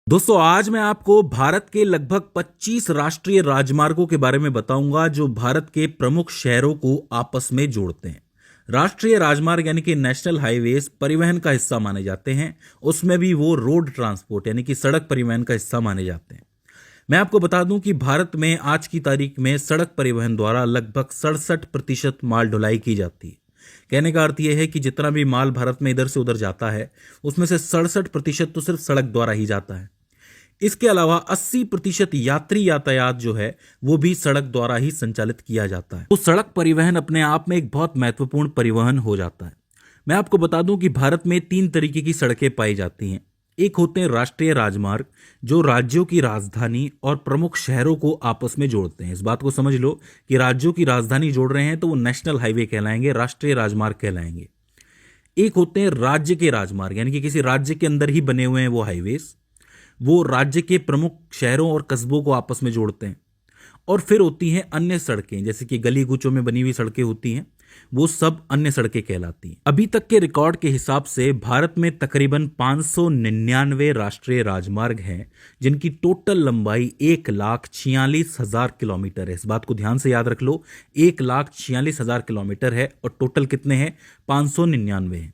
दोस्तों आज मैं आपको भारत के लगभग 25 राष्ट्रीय राजमार्गों के बारे में बताऊंगा जो भारत के प्रमुख शहरों को आपस में जोड़ते हैं। राष्ट्रीय राजमार्ग यानी कि नेशनल हाईवेज परिवहन का हिस्सा माने जाते हैं। उसमें भी वो रोड ट्रांसपोर्ट यानी कि सड़क परिवहन का हिस्सा माने जाते हैं। मैं आपको बता दूं कि भारत में आज की तारीख में सड़क परिवहन द्वारा लगभग 67% माल ढुलाई की जाती है। कहने का अर्थ यह है कि जितना भी माल भारत में इधर से उधर जाता है उसमें से 67% तो सिर्फ सड़क द्वारा ही जाता है। इसके अलावा 80% यात्री यातायात जो है वो भी सड़क द्वारा ही संचालित किया जाता है। तो सड़क परिवहन अपने आप में एक बहुत महत्वपूर्ण परिवहन हो जाता है। मैं आपको बता दूं कि भारत में 3 तरीके की सड़कें पाई जाती हैं। एक होते हैं राष्ट्रीय राजमार्ग जो राज्यों की राजधानी और प्रमुख शहरों को आपस में जोड़ते हैं। इस बात को समझ लो कि राज्यों की राजधानी जोड़ रहे हैं तो वो नेशनल हाईवे कहलाएंगे, राष्ट्रीय राजमार्ग कहलाएंगे। एक होते हैं राज्य के राजमार्ग यानी कि किसी राज्य के अंदर ही बने हुए हैं वो हाईवेज, वो राज्य के प्रमुख शहरों और कस्बों को आपस में जोड़ते हैं। और फिर होती हैं अन्य सड़कें, जैसे कि गली कूचों में बनी हुई सड़कें होती हैं, वो सब अन्य सड़कें कहलाती हैं। अभी तक के रिकॉर्ड के हिसाब से भारत में तकरीबन 599 राष्ट्रीय राजमार्ग हैं जिनकी टोटल लंबाई 1,46,000 किलोमीटर है। इस बात को ध्यान से याद रख लो, 1,46,000 किलोमीटर है और टोटल कितने हैं? 599 हैं।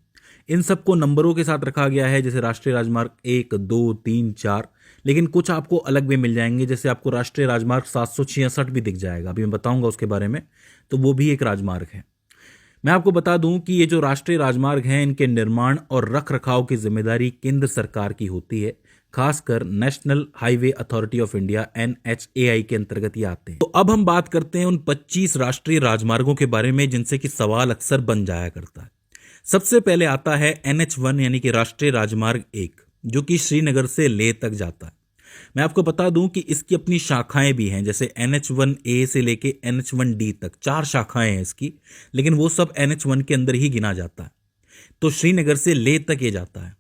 इन सबको नंबरों के साथ रखा गया है, जैसे राष्ट्रीय राजमार्ग 1, 2, 3, 4, लेकिन कुछ आपको अलग भी मिल जाएंगे। जैसे आपको राष्ट्रीय राजमार्ग 766 भी दिख जाएगा, अभी मैं बताऊंगा उसके बारे में। तो वो भी एक राजमार्ग है। मैं आपको बता दूं कि ये जो राष्ट्रीय राजमार्ग हैं इनके निर्माण और रख रखाव की जिम्मेदारी केंद्र सरकार की होती है, खासकर national highway authority of India NHAI के अंतर्गत ये आते हैं। तो अब हम बात करते हैं उन 25 राष्ट्रीय राजमार्गों के बारे में जिनसे कि सवाल अक्सर बन जाया करता है। सबसे पहले आता है NH1 यानी कि राष्ट्रीय राजमार्ग 1 जो कि श्रीनगर से लेह तक जाता है। मैं आपको बता दूं कि इसकी अपनी शाखाएं भी हैं, जैसे NH1A से लेके NH1D तक 4 शाखाएं हैं इसकी, लेकिन वो सब NH1 के अंदर ही गिना जाता है। तो श्रीनगर से लेह तक ये जाता है।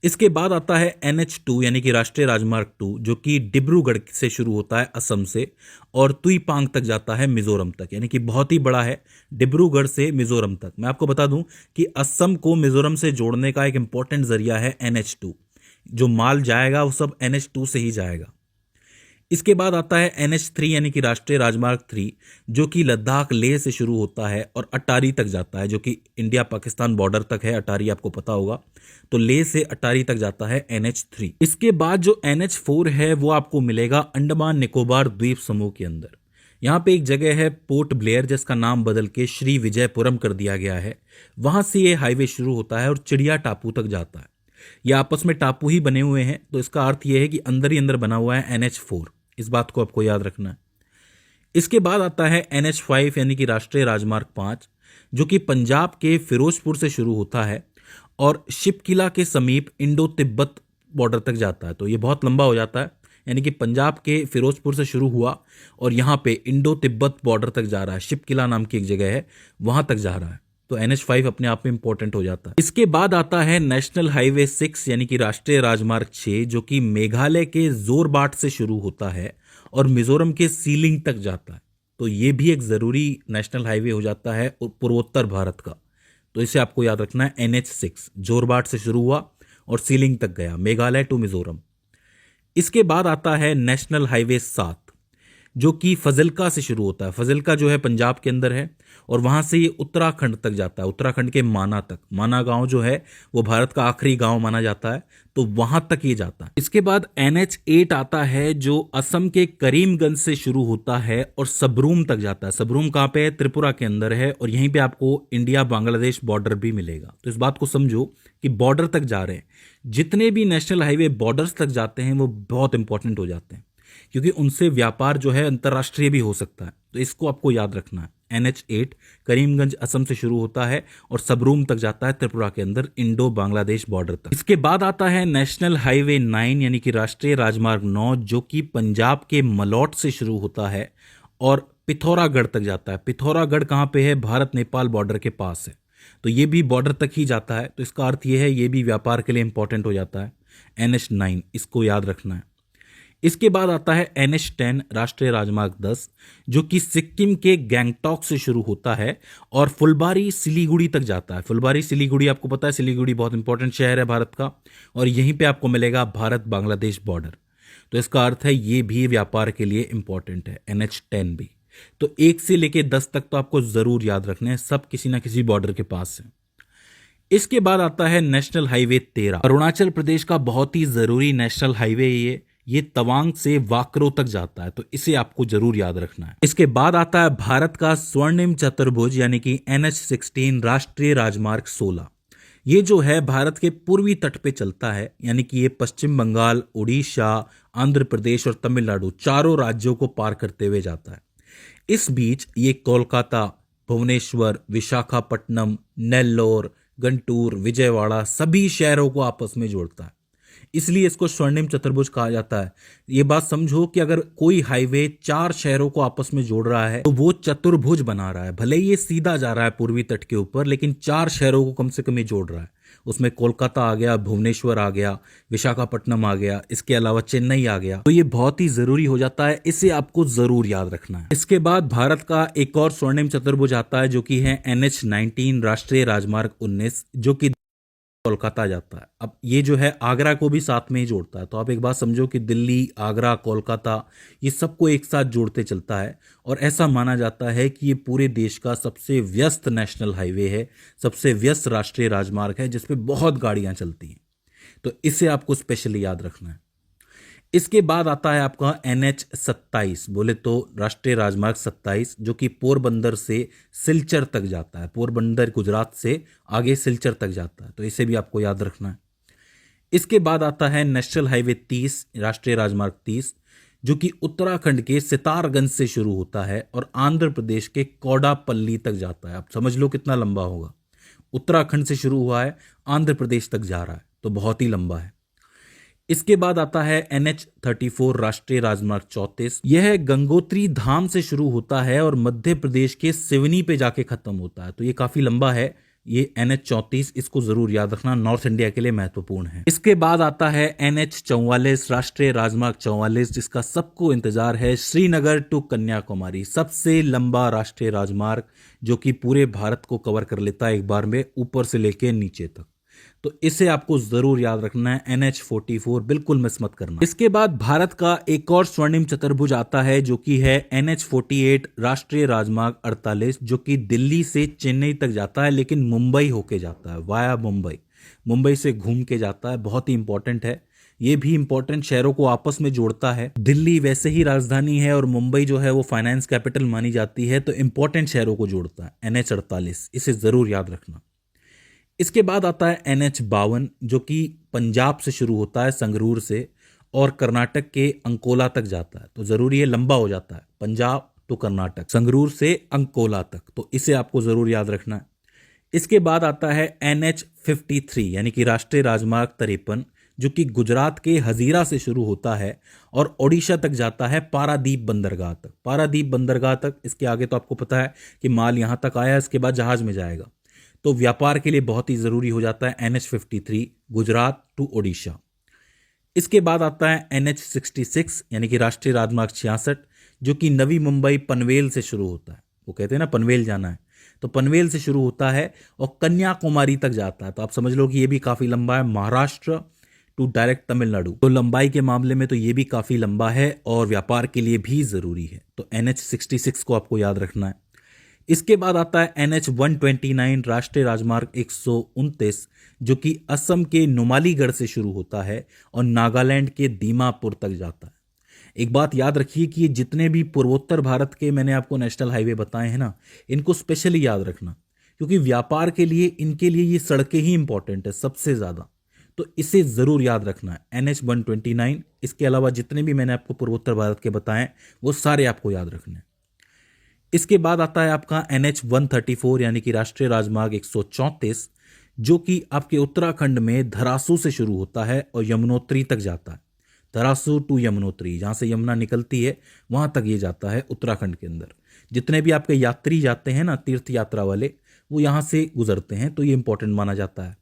इसके बाद आता है NH2 यानी कि राष्ट्रीय राजमार्ग 2 जो कि डिब्रूगढ़ से शुरू होता है असम से और तुईपांग तक जाता है मिजोरम तक, यानी कि बहुत ही बड़ा है, डिब्रूगढ़ से मिजोरम तक। मैं आपको बता दूं कि असम को मिजोरम से जोड़ने का एक इंपॉर्टेंट जरिया है NH2। जो माल जाएगा वो सब NH2 से ही जाएगा। इसके बाद आता है NH3 यानी कि राष्ट्रीय राजमार्ग 3 जो कि लद्दाख लेह से शुरू होता है और अटारी तक जाता है, जो कि इंडिया पाकिस्तान बॉर्डर तक है। अटारी आपको पता होगा, तो लेह से अटारी तक जाता है NH3। इसके बाद जो NH4 है वो आपको मिलेगा अंडमान निकोबार द्वीप समूह के अंदर। यहाँ पे एक जगह है पोर्ट ब्लेयर जिसका नाम बदल के श्री विजयपुरम कर दिया गया है। वहां से ये हाईवे शुरू होता है और चिड़िया टापू तक जाता है। ये आपस में टापू ही बने हुए हैं, तो इसका अर्थ यह है कि अंदर ही अंदर बना हुआ है NH4। इस बात को आपको याद रखना है। इसके बाद आता है NH5 यानी कि राष्ट्रीय राजमार्ग 5 जो कि पंजाब के फिरोजपुर से शुरू होता है और शिपकिला के समीप इंडो तिब्बत बॉर्डर तक जाता है। तो ये बहुत लंबा हो जाता है, यानी कि पंजाब के फिरोजपुर से शुरू हुआ और यहाँ पे इंडो तिब्बत बॉर्डर तक जा रहा है। शिपकिला नाम की एक जगह है, वहां तक जा रहा है। तो NH5 अपने आप में इंपॉर्टेंट हो जाता है। इसके बाद आता है नेशनल हाईवे 6 यानी कि राष्ट्रीय राजमार्ग 6 जो कि मेघालय के जोरबाट से शुरू होता है और मिजोरम के सीलिंग तक जाता है। तो ये भी एक जरूरी नेशनल हाईवे हो जाता है पूर्वोत्तर भारत का। तो इसे आपको याद रखना है, NH6 जोरबाट से शुरू हुआ और सीलिंग तक गया, मेघालय टू मिजोरम। इसके बाद आता है नेशनल हाईवे 7 जो कि फजिल्का से शुरू होता है। फजिल्का जो है पंजाब के अंदर है और वहां से ये उत्तराखंड तक जाता है, उत्तराखंड के माना तक। माना गांव जो है वो भारत का आखिरी गांव माना जाता है, तो वहां तक ये जाता है। इसके बाद NH8 आता है जो असम के करीमगंज से शुरू होता है और सबरूम तक जाता है। सबरूम कहाँ पे है? त्रिपुरा के अंदर है और यहीं पे आपको इंडिया बांग्लादेश बॉर्डर भी मिलेगा। तो इस बात को समझो कि बॉर्डर तक जा रहे हैं। जितने भी नेशनल हाईवे बॉर्डर्स तक जाते हैं वो बहुत इंपॉर्टेंट हो जाते हैं, क्योंकि उनसे व्यापार जो है अंतर्राष्ट्रीय भी हो सकता है। तो इसको आपको याद रखना है। NH8 करीमगंज असम से शुरू होता है और सबरूम तक जाता है त्रिपुरा के अंदर इंडो बांग्लादेश बॉर्डर तक। इसके बाद आता है नेशनल हाईवे 9 यानी कि राष्ट्रीय राजमार्ग 9 जो कि पंजाब के मलौट से शुरू होता है और पिथौरागढ़ तक जाता है। पिथौरागढ़ कहाँ पे है? भारत नेपाल बॉर्डर के पास है। तो ये भी बॉर्डर तक ही जाता है। तो इसका अर्थ ये है ये भी व्यापार के लिए इंपॉर्टेंट हो जाता है। NH9 इसको याद रखना है। इसके बाद आता है NH10 राष्ट्रीय राजमार्ग 10, जो कि सिक्किम के गैंगटॉक से शुरू होता है और फुलबारी सिलीगुड़ी तक जाता है। फुलबारी सिलीगुड़ी, आपको पता है सिलीगुड़ी बहुत इंपॉर्टेंट शहर है भारत का, और यहीं पे आपको मिलेगा भारत बांग्लादेश बॉर्डर। तो इसका अर्थ है ये भी व्यापार के लिए इंपॉर्टेंट है, NH10 भी। तो 1 से लेके 10 तक तो आपको जरूर याद रखने हैं, सब किसी ना किसी बॉर्डर के पास है। इसके बाद आता है नेशनल हाईवे 13, अरुणाचल प्रदेश का बहुत ही जरूरी नेशनल हाईवे ये तवांग से वाकरो तक जाता है, तो इसे आपको जरूर याद रखना है। इसके बाद आता है भारत का स्वर्णिम चतुर्भुज यानी कि NH16 राष्ट्रीय राजमार्ग 16। ये जो है भारत के पूर्वी तट पे चलता है, यानी कि ये पश्चिम बंगाल, उड़ीसा, आंध्र प्रदेश और तमिलनाडु चारों राज्यों को पार करते हुए जाता है। इस बीच ये कोलकाता, भुवनेश्वर, विशाखापट्टनम, नेल्लोर, गंटूर, विजयवाड़ा सभी शहरों को आपस में जोड़ता है, इसलिए इसको स्वर्णिम चतुर्भुज कहा जाता है। ये बात समझो कि अगर कोई हाईवे 4 शहरों को आपस में जोड़ रहा है तो वो चतुर्भुज बना रहा है। भले ही ये सीधा जा रहा है पूर्वी तट के ऊपर, लेकिन 4 शहरों को कम से कम ये जोड़ रहा है। उसमें कोलकाता आ गया, भुवनेश्वर आ गया, विशाखापट्टनम आ गया, इसके अलावा चेन्नई आ गया। तो ये बहुत ही जरूरी हो जाता है, इसे आपको जरूर याद रखना है। इसके बाद भारत का एक और स्वर्णिम चतुर्भुज आता है, जो कि है NH19 राष्ट्रीय राजमार्ग 19, जो कि कोलकाता जाता है। अब ये जो है आगरा को भी साथ में ही जोड़ता है। तो आप एक बात समझो कि दिल्ली, आगरा, कोलकाता ये सबको एक साथ जोड़ते चलता है, और ऐसा माना जाता है कि ये पूरे देश का सबसे व्यस्त नेशनल हाईवे है, सबसे व्यस्त राष्ट्रीय राजमार्ग है, जिसपे बहुत गाड़ियां चलती हैं। तो इसे आपको स्पेशली याद रखना है। इसके बाद आता है आपका NH27, बोले तो राष्ट्रीय राजमार्ग 27, जो कि पोरबंदर से सिलचर तक जाता है। पोरबंदर गुजरात से आगे सिलचर तक जाता है, तो इसे भी आपको याद रखना है। इसके बाद आता है नेशनल हाईवे 30 राष्ट्रीय राजमार्ग 30, जो कि उत्तराखंड के सितारगंज से शुरू होता है और आंध्र प्रदेश के कोडापल्ली तक जाता है। आप समझ लो कितना लंबा होगा। उत्तराखंड से शुरू हुआ है, आंध्र प्रदेश तक जा रहा है, तो बहुत ही लंबा है। इसके बाद आता है NH34 राष्ट्रीय राजमार्ग 34। यह गंगोत्री धाम से शुरू होता है और मध्य प्रदेश के सिवनी पे जाके खत्म होता है, तो ये काफी लंबा है। ये NH34, इसको जरूर याद रखना, नॉर्थ इंडिया के लिए महत्वपूर्ण है। इसके बाद आता है NH44 राष्ट्रीय राजमार्ग 44, जिसका सबको इंतजार है, श्रीनगर टू कन्याकुमारी, सबसे लंबा राष्ट्रीय राजमार्ग, जो कि पूरे भारत को कवर कर लेता है एक बार में, ऊपर से लेके नीचे तक। तो इसे आपको जरूर याद रखना है, NH44 बिल्कुल मिस मत करना। इसके बाद भारत का एक और स्वर्णिम चतुर्भुज आता है, जो कि है NH48 राष्ट्रीय राजमार्ग 48, जो कि दिल्ली से चेन्नई तक जाता है, लेकिन मुंबई होके जाता है, वाया मुंबई, मुंबई से घूम के जाता है। बहुत ही इंपॉर्टेंट है, ये भी इंपॉर्टेंट शहरों को आपस में जोड़ता है। दिल्ली वैसे ही राजधानी है और मुंबई जो है वो फाइनेंस कैपिटल मानी जाती है, तो इंपॉर्टेंट शहरों को जोड़ता है NH48, इसे जरूर याद रखना। इसके बाद आता है NH52, जो कि पंजाब से शुरू होता है, संगरूर से, और कर्नाटक के अंकोला तक जाता है। तो जरूरी है, लंबा हो जाता है, पंजाब टू कर्नाटक, संगरूर से अंकोला तक, तो इसे आपको जरूर याद रखना है। इसके बाद आता है NH53 यानी कि राष्ट्रीय राजमार्ग 53, जो कि गुजरात के हजीरा से शुरू होता है और ओडिशा तक जाता है, पारादीप बंदरगाह तक। पारादीप बंदरगाह तक, इसके आगे तो आपको पता है कि माल यहां तक आया, इसके बाद जहाज में जाएगा, तो व्यापार के लिए बहुत ही जरूरी हो जाता है NH53 गुजरात टू ओडिशा। इसके बाद आता है NH66 यानी कि राष्ट्रीय राजमार्ग 66, जो कि नवी मुंबई पनवेल से शुरू होता है। वो कहते हैं ना पनवेल जाना है, तो पनवेल से शुरू होता है और कन्याकुमारी तक जाता है। तो आप समझ लो कि ये भी काफी लंबा है, महाराष्ट्र टू डायरेक्ट तमिलनाडु। तो लंबाई के मामले में तो ये भी काफी लंबा है और व्यापार के लिए भी जरूरी है, तो NH66 को आपको याद रखना है। इसके बाद आता है NH129 राष्ट्रीय राजमार्ग 129, जो कि असम के नुमालीगढ़ से शुरू होता है और नागालैंड के दीमापुर तक जाता है। एक बात याद रखिए कि ये जितने भी पूर्वोत्तर भारत के मैंने आपको नेशनल हाईवे बताए हैं ना, इनको स्पेशली याद रखना, क्योंकि व्यापार के लिए इनके लिए ये सड़कें ही इंपॉर्टेंट है सबसे ज्यादा। तो इसे जरूर याद रखना है NH129। इसके अलावा जितने भी मैंने आपको पूर्वोत्तर भारत के बताए वो सारे आपको याद रखने हैं। इसके बाद आता है आपका NH134 यानी कि राष्ट्रीय राजमार्ग 134, जो कि आपके उत्तराखंड में धरासू से शुरू होता है और यमुनोत्री तक जाता है। धरासू टू यमुनोत्री, जहां से यमुना निकलती है वहां तक ये जाता है उत्तराखंड के अंदर। जितने भी आपके यात्री जाते हैं ना, तीर्थ यात्रा वाले, वो यहां से गुजरते हैं, तो ये इंपॉर्टेंट माना जाता है।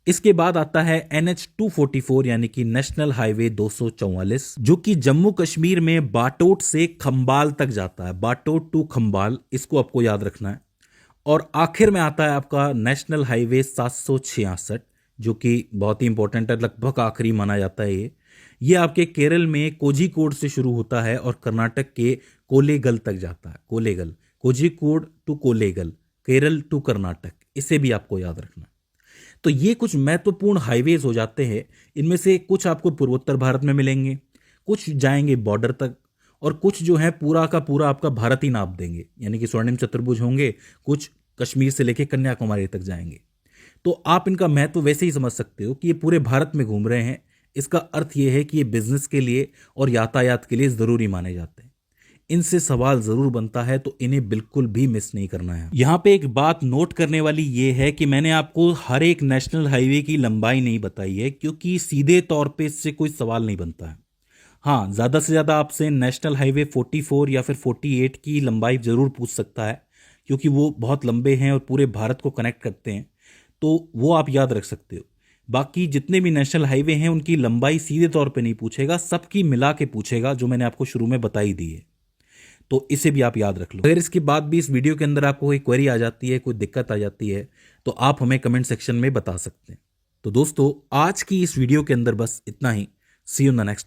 इसके बाद आता है NH-244 यानी कि नेशनल हाईवे 244, जो कि जम्मू कश्मीर में बाटोट से खंबाल तक जाता है। बाटोट टू खंबाल, इसको आपको याद रखना है। और आखिर में आता है आपका नेशनल हाईवे 766, जो कि बहुत ही इंपॉर्टेंट है, लगभग आखिरी माना जाता है ये आपके केरल में कोझिकोड से शुरू होता है और कर्नाटक के कोलेगल तक जाता है। कोलेगल, कोझिकोड टू कोलेगल, केरल टू कर्नाटक, इसे भी आपको याद रखना। तो ये कुछ महत्वपूर्ण हाईवेज हो जाते हैं। इनमें से कुछ आपको पूर्वोत्तर भारत में मिलेंगे, कुछ जाएंगे बॉर्डर तक, और कुछ जो है पूरा का पूरा आपका भारत ही नाप देंगे, यानी कि स्वर्णिम चतुर्भुज होंगे, कुछ कश्मीर से लेकर कन्याकुमारी तक जाएंगे। तो आप इनका महत्व वैसे ही समझ सकते हो कि ये पूरे भारत में घूम रहे हैं। इसका अर्थ ये है कि ये बिजनेस के लिए और यातायात के लिए ज़रूरी माने जाते हैं। इनसे सवाल ज़रूर बनता है, तो इन्हें बिल्कुल भी मिस नहीं करना है। यहाँ पे एक बात नोट करने वाली ये है कि मैंने आपको हर एक नेशनल हाईवे की लंबाई नहीं बताई है, क्योंकि सीधे तौर पे इससे कोई सवाल नहीं बनता है। हाँ, ज़्यादा से ज़्यादा आपसे नेशनल हाईवे 44 या फिर 48 की लंबाई ज़रूर पूछ सकता है, क्योंकि वो बहुत लंबे हैं और पूरे भारत को कनेक्ट करते हैं, तो वो आप याद रख सकते हो। बाकी जितने भी नेशनल हाईवे हैं उनकी लंबाई सीधे तौर पे नहीं पूछेगा, सबकी मिला के पूछेगा, जो मैंने आपको शुरू में बताई दी है। तो इसे भी आप याद रख लो। अगर इसके बाद भी इस वीडियो के अंदर आपको कोई क्वेरी आ जाती है, कोई दिक्कत आ जाती है, तो आप हमें कमेंट सेक्शन में बता सकते हैं। तो दोस्तों, आज की इस वीडियो के अंदर बस इतना ही। सी यू इन द नेक्स्ट।